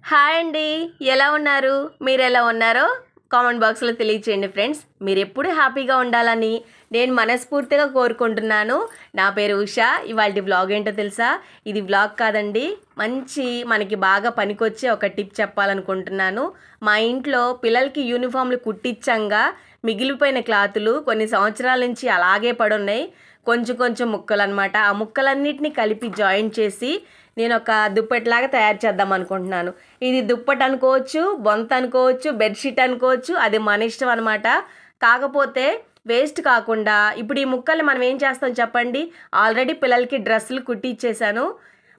Hi అండి. ఎలా ఉన్నారు? మీరెలా ఉన్నారో కామెంట్ బాక్స్‌లో తెలియచేయండి ఫ్రెండ్స్. మీరెప్పుడు హ్యాపీగా ఉండాలని నేను మనస్ఫూర్తిగా కోరుకుంటున్నాను. నా పేరు ఉష. ఇవాల్టి వ్లాగ్ ఏంటో తెలుసా? ఇది వ్లాగ్ కాదండి. మనకి బాగా పనికొచ్చే ఒక టిప్ చెప్పాలనుకుంటున్నాను. మా ఇంట్లో పిల్లలకి యూనిఫామ్‌లు కుట్టించంగా మిగిలిపోయిన క్లాతులు కొన్ని సంవత్సరాల నుంచి అలాగే పడున్నాయి. కొంచెం కొంచెం ముక్కలనమాట. ఆ ముక్కలన్నిటిని కలిపి జాయింట్ చేసి నేను ఒక దుప్పటిలాగా తయారు చేద్దాం అనుకుంటున్నాను. ఇది దుప్పటి అనుకోవచ్చు, బొంత అనుకోవచ్చు, బెడ్షీట్ అనుకోవచ్చు, అది మన ఇష్టం అనమాట. కాకపోతే వేస్ట్ కాకుండా ఇప్పుడు ఈ ముక్కల్ని మనం ఏం చేస్తాం చెప్పండి. ఆల్రెడీ పిల్లలకి డ్రెస్సులు కుట్టి ఇచ్చేసాను.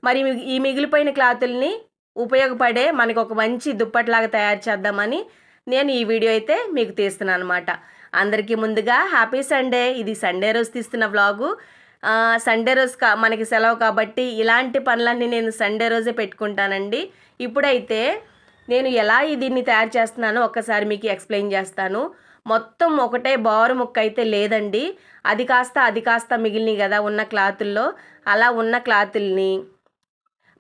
మరి ఈ మిగిలిపోయిన క్లాతుల్ని ఉపయోగపడే మనకు ఒక మంచి దుప్పటిలాగా తయారు చేద్దామని నేను ఈ వీడియో అయితే మీకు తీస్తున్నాను అనమాట. అందరికీ ముందుగా హ్యాపీ సండే. ఇది సండే రోజు తీస్తున్న వ్లాగు. సండే రోజు మనకి సెలవు కాబట్టి ఇలాంటి పనులన్నీ నేను సండే రోజే పెట్టుకుంటానండి. ఇప్పుడైతే నేను ఎలా దీన్ని తయారు చేస్తున్నానో ఒక్కసారి మీకు ఎక్స్ప్లెయిన్ చేస్తాను. మొత్తం ఒకటే బారు ముక్క అయితే లేదండి. అది కాస్త మిగిలినాయి కదా ఉన్న క్లాతుల్లో. అలా ఉన్న క్లాతుల్ని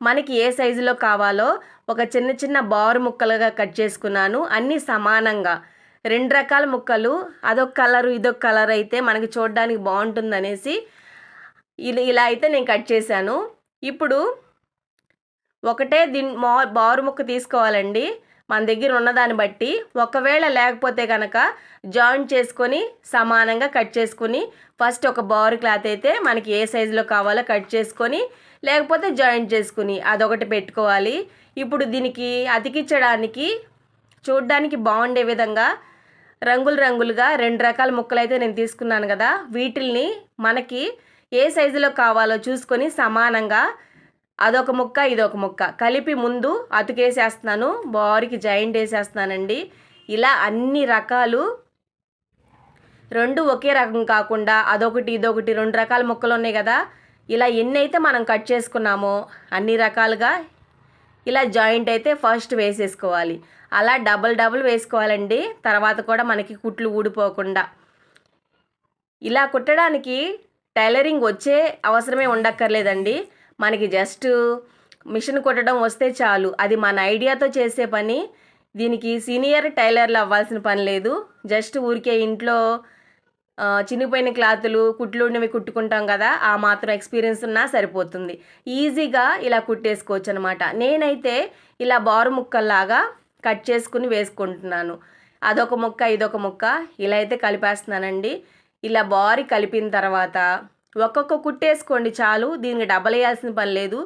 మనకి ఏ సైజులో కావాలో ఒక చిన్న చిన్న బారు ముక్కలుగా కట్ చేసుకున్నాను. అన్నీ సమానంగా 2 రకాల ముక్కలు, అదొక కలరు ఇదొక కలర్ అయితే మనకి చూడడానికి బాగుంటుందనేసి ఇలా అయితే నేను కట్ చేశాను. ఇప్పుడు ఒకటే బారు ముక్క తీసుకోవాలండి మన దగ్గర ఉన్నదాన్ని బట్టి. ఒకవేళ లేకపోతే కనుక జాయింట్ చేసుకొని సమానంగా కట్ చేసుకుని ఫస్ట్ ఒక బారు క్లాత్ అయితే మనకి ఏ సైజులో కావాలో కట్ చేసుకొని, లేకపోతే జాయింట్ చేసుకుని అదొకటి పెట్టుకోవాలి. ఇప్పుడు దీనికి అతికించడానికి చూడ్డానికి బాగుండే విధంగా రంగులుగా 2 రకాల ముక్కలైతే నేను తీసుకున్నాను కదా. వీటిల్ని మనకి ఏ సైజులో కావాలో చూసుకొని సమానంగా అదొక ముక్క ఇదొక ముక్క కలిపి ముందు అతుకేసేస్తున్నాను. బారికి జాయింట్ వేసేస్తున్నానండి. ఇలా అన్ని రకాలు 2 ఒకే రకం కాకుండా అదొకటి ఇదొకటి 2 రకాల ముక్కలు ఉన్నాయి కదా. ఇలా ఎన్నైతే మనం కట్ చేసుకున్నామో అన్ని రకాలుగా ఇలా జాయింట్ అయితే ఫస్ట్ వేసేసుకోవాలి. అలా డబుల్ వేసుకోవాలండి. తర్వాత కూడా మనకి కుట్లు ఊడిపోకుండా. ఇలా కుట్టడానికి టైలరింగ్ వచ్చే అవసరమే ఉండక్కర్లేదండి. మనకి జస్ట్ మిషన్ కుట్టడం వస్తే చాలు. అది మన ఐడియాతో చేసే పని. దీనికి సీనియర్ టైలర్లు అవ్వాల్సిన పని లేదు. జస్ట్ ఊరికే ఇంట్లో చినిగిపోయిన క్లాతులు కుట్లుండివి కుట్టుకుంటాం కదా, ఆ మాత్రం ఎక్స్పీరియన్స్ ఉన్నా సరిపోతుంది. ఈజీగా ఇలా కుట్టేసుకోవచ్చు అనమాట. నేనైతే ఇలా బారు ముక్కల్లాగా కట్ చేసుకుని వేసుకుంటున్నాను. అదొక ముక్క ఇదొక ముక్క ఇలా అయితే కలిపేస్తున్నానండి. ఇలా బారి కలిపిన తర్వాత ఒక్కొక్క కుట్టేసుకోండి చాలు. దీనికి డబల్ వేయాల్సిన పని లేదు.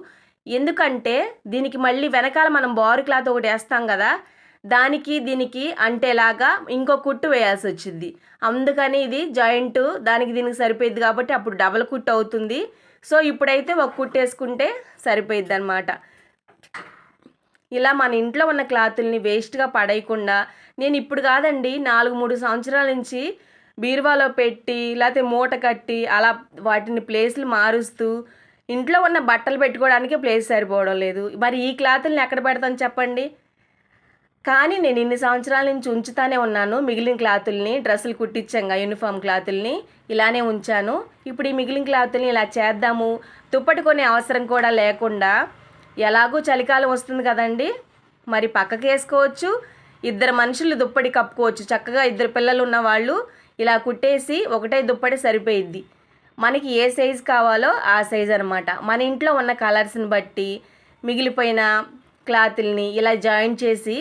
ఎందుకంటే దీనికి మళ్ళీ వెనకాల మనం బారు క్లాత్ ఒకటి వేస్తాం కదా, దీనికి అంటేలాగా ఇంకో కుట్టు వేయాల్సి వచ్చింది. అందుకని ఇది జాయింట్ దీనికి సరిపోయిద్ది కాబట్టి అప్పుడు డబల్ కుట్టు అవుతుంది. సో ఇప్పుడైతే ఒక కుట్టు వేసుకుంటే సరిపోయిద్ది అనమాట. ఇలా మన ఇంట్లో ఉన్న క్లాతుల్ని వేస్ట్గా పడేయకుండా నేను ఇప్పుడు కాదండి 4-3 సంవత్సరాల నుంచి బీరువాలో పెట్టి లేకపోతే మూట కట్టి అలా వాటిని ప్లేస్లు మారుస్తూ ఇంట్లో ఉన్న బట్టలు పెట్టుకోవడానికి ప్లేస్ సరిపోవడం లేదు. మరి ఈ క్లాతుల్ని ఎక్కడ పెడతాను చెప్పండి. కానీ నేను ఇన్ని సంవత్సరాల నుంచి ఉంచుతానే ఉన్నాను. మిగిలిన క్లాతుల్ని డ్రెస్సులు కుట్టించంగా యూనిఫామ్ క్లాతుల్ని ఇలానే ఉంచాను. ఇప్పుడు ఈ మిగిలిన క్లాతుల్ని ఇలా చేద్దాము. దుప్పటి కొనే అవసరం కూడా లేకుండా ఎలాగూ చలికాలం వస్తుంది కదండి, మరి పక్కకి వేసుకోవచ్చు. 2 మనుషులు దుప్పటి కప్పుకోవచ్చు. చక్కగా 2 పిల్లలు ఉన్నవాళ్ళు ఇలా కుట్టేసి ఒకటే దుప్పటి సరిపోయిద్ది. మనకి ఏ సైజు కావాలో ఆ సైజు అనమాట. మన ఇంట్లో ఉన్న కలర్స్ని బట్టి మిగిలిపోయిన క్లాతుల్ని ఇలా జాయింట్ చేసి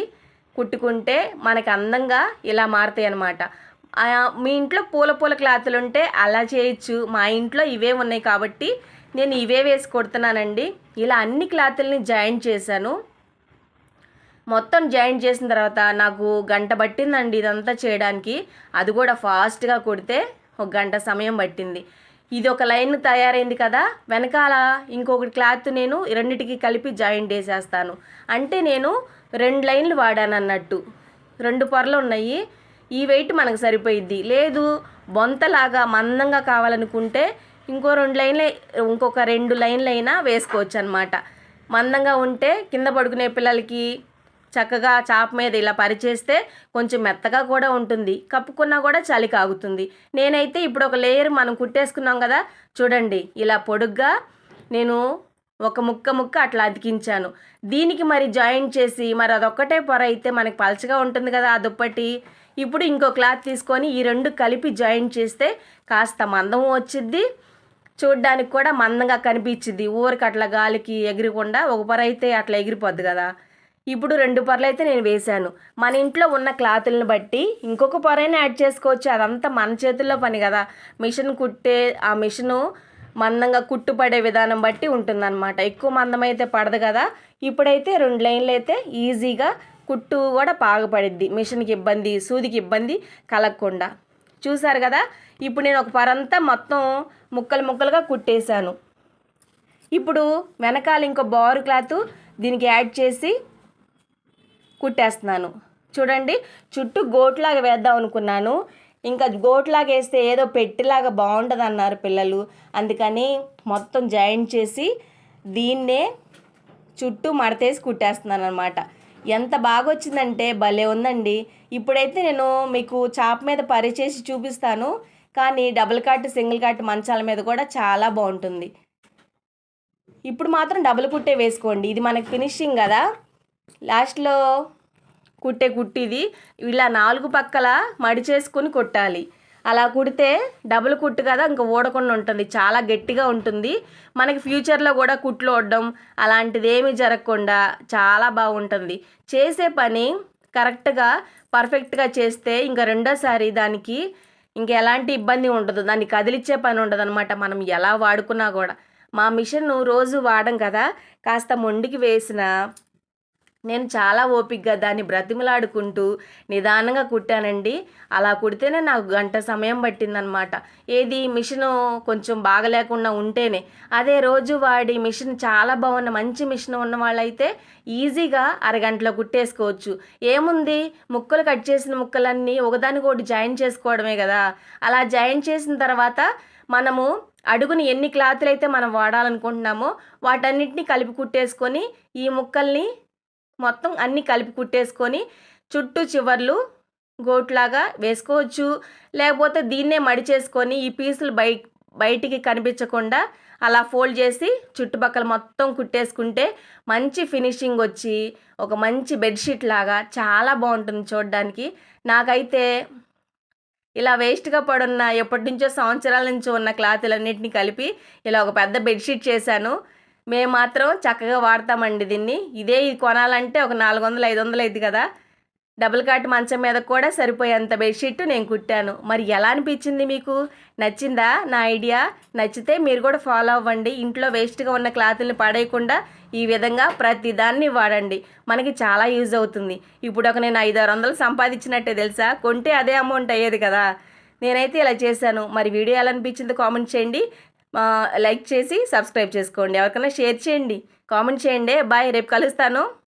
కుట్టుకుంటే మనకి అందంగా ఇలా మారుతాయి అన్నమాట. మీ ఇంట్లో పూల క్లాతులు ఉంటే అలా చేయొచ్చు. మా ఇంట్లో ఇవే ఉన్నాయి కాబట్టి నేను ఇవే వేసి కుడుతున్నానండి. ఇలా అన్ని క్లాతుల్ని జాయింట్ చేశాను. మొత్తం జాయింట్ చేసిన తర్వాత నాకు గంట పట్టిందండి ఇదంతా చేయడానికి. అది కూడా ఫాస్ట్గా కుడితే 1 గంట సమయం పట్టింది. ఇది ఒక లైన్ తయారైంది కదా, వెనకాల ఇంకొకటి క్లాత్ నేను రెండిటికి కలిపి జాయింట్ వేసేస్తాను. అంటే నేను 2 లైన్లు వాడాను అన్నట్టు. 2 పొరలు ఉన్నాయి. ఈ వెయిట్ మనకు సరిపోయిద్ది. లేదు బొంతలాగా మందంగా కావాలనుకుంటే ఇంకొక 2 లైన్లు అయినా వేసుకోవచ్చు అనమాట. మందంగా ఉంటే కింద పడుకునే పిల్లలకి చక్కగా చాప మీద ఇలా పరిచేస్తే కొంచెం మెత్తగా కూడా ఉంటుంది. కప్పుకున్నా కూడా చలి కాగుతుంది. నేనైతే ఇప్పుడు ఒక లేయర్ మనం కుట్టేసుకున్నాం కదా చూడండి, ఇలా పొడుగ్గా నేను ఒక ముక్క అట్లా అతికించాను. దీనికి మరి జాయింట్ చేసి మరి అదొక్కటే పొర అయితే మనకి పలచగా ఉంటుంది కదా ఆ దుప్పటి. ఇప్పుడు ఇంకో క్లాత్ తీసుకొని ఈ 2 కలిపి జాయింట్ చేస్తే కాస్త మందం వచ్చిద్ది, చూడ్డానికి కూడా మందంగా కనిపించిద్ది. ఊరికి అట్లా గాలికి ఎగిరకుండా ఒక పొర అయితే అట్లా ఎగిరిపోద్ది కదా. ఇప్పుడు 2 పొరలు అయితే నేను వేశాను. మన ఇంట్లో ఉన్న క్లాతులను బట్టి ఇంకొక పొరైనా యాడ్ చేసుకోవచ్చు. అదంతా మన చేతుల్లో పని కదా. మిషన్ కుట్టే ఆ మిషను మందంగా కుట్టుపడే విధానం బట్టి ఉంటుందన్నమాట. ఎక్కువ మందం అయితే పడదు కదా. ఇప్పుడైతే 2 లైన్లు అయితే ఈజీగా కుట్టు కూడా బాగుపడిద్ది. మిషన్కి ఇబ్బంది, సూదికి ఇబ్బంది కలగకుండా. చూసారు కదా. ఇప్పుడు నేను ఒక పరంతా మొత్తం ముక్కలుగా కుట్టేశాను. ఇప్పుడు వెనకాల ఇంకో బారు క్లాత్ దీనికి యాడ్ చేసి కుట్టేస్తున్నాను. చూడండి, చుట్టూ గోట్లాగా వేద్దాం అనుకున్నాను. ఇంకా గోట్లాగా వేస్తే ఏదో పెట్టిలాగా బాగుంటుంది అన్నారు పిల్లలు. అందుకని మొత్తం జాయింట్ చేసి దీన్నే చుట్టూ మడతేసి కుట్టేస్తున్నాను అనమాట. ఎంత బాగా వచ్చిందంటే భలే ఉందండి. ఇప్పుడైతే నేను మీకు చాప మీద పరిచేసి చూపిస్తాను. కానీ డబుల్ కాట్, సింగిల్ కాట్ మంచాల మీద కూడా చాలా బాగుంటుంది. ఇప్పుడు మాత్రం డబుల్ కుట్టే వేసుకోండి. ఇది మనకి ఫినిషింగ్ కదా. లాస్ట్లో కుట్టే ఇది ఇలా 4 పక్కల మడి చేసుకుని కుట్టాలి. అలా కుడితే డబుల్ కుట్టు కదా, ఇంకా ఊడకుండా ఉంటుంది, చాలా గట్టిగా ఉంటుంది. మనకి ఫ్యూచర్లో కూడా కుట్లు ఓడడం అలాంటిది ఏమీ జరగకుండా చాలా బాగుంటుంది. చేసే పని కరెక్ట్గా పర్ఫెక్ట్గా చేస్తే ఇంకా రెండోసారి దానికి ఇంక ఎలాంటి ఇబ్బంది ఉండదు. దాన్ని కదిలిచ్చే పని ఉండదు అనమాట. మనం ఎలా వాడుకున్నా కూడా. మా మిషన్ రోజు వాడం కదా, కాస్త మొండికి వేసిన నేను చాలా ఓపికగా దాన్ని బ్రతిమలాడుకుంటూ నిదానంగా కుట్టానండి. అలా కుడితేనే నాకు గంట సమయం పట్టిందనమాట. ఏది మిషను కొంచెం బాగలేకుండా ఉంటేనే. అదే రోజు వాడి మిషన్ చాలా బాగున్న మంచి మిషన్ ఉన్న వాళ్ళైతే ఈజీగా అరగంటలో కుట్టేసుకోవచ్చు. ఏముంది, ముక్కలు కట్ చేసిన ముక్కలన్నీ ఒకదానికొకటి జాయిన్ చేసుకోవడమే కదా. అలా జాయిన్ చేసిన తర్వాత మనము అడుగుని ఎన్ని క్లాతులు అయితే మనం వాడాలనుకుంటున్నామో వాటన్నిటిని కలిపి కుట్టేసుకొని ఈ ముక్కల్ని మొత్తం అన్నీ కలిపి కుట్టేసుకొని చుట్టూ చివర్లు గోట్లాగా వేసుకోవచ్చు. లేకపోతే దీన్నే మడి చేసుకొని ఈ పీసులు బయటికి కనిపించకుండా అలా ఫోల్డ్ చేసి చుట్టుపక్కల మొత్తం కుట్టేసుకుంటే మంచి ఫినిషింగ్ వచ్చి ఒక మంచి బెడ్షీట్ లాగా చాలా బాగుంటుంది చూడడానికి. నాకైతే ఇలా వేస్ట్గా పడున్న ఎప్పటి నుంచో సంవత్సరాల నుంచి ఉన్న క్లాతులన్నింటినీ కలిపి ఇలా ఒక పెద్ద బెడ్షీట్ చేశాను. మేము మాత్రం చక్కగా వాడతామండి దీన్ని. ఇది కొనాలంటే ఒక 400-500 అయింది కదా. డబుల్ కాట్ మంచం మీద కూడా సరిపోయేంత బెడ్షీట్ నేను కుట్టాను. మరి ఎలా అనిపించింది మీకు? నచ్చిందా నా ఐడియా? నచ్చితే మీరు కూడా ఫాలో అవ్వండి. ఇంట్లో వేస్ట్గా ఉన్న క్లాతుల్ని పడేయకుండా ఈ విధంగా ప్రతి దాన్ని వాడండి. మనకి చాలా యూజ్ అవుతుంది. ఇప్పుడు నేను 500-600 సంపాదించినట్టే తెలుసా. కొంటే అదే అమౌంట్ అయ్యేది కదా. నేనైతే ఇలా చేశాను. మరి వీడియో ఎలా అనిపించిందో కామెంట్ చేయండి. లైక్ చేసి సబ్స్క్రైబ్ చేసుకోండి. ఎవరికైనా షేర్ చేయండి, కామెంట్ చేయండి. బాయ్, రేపు కలుస్తాను.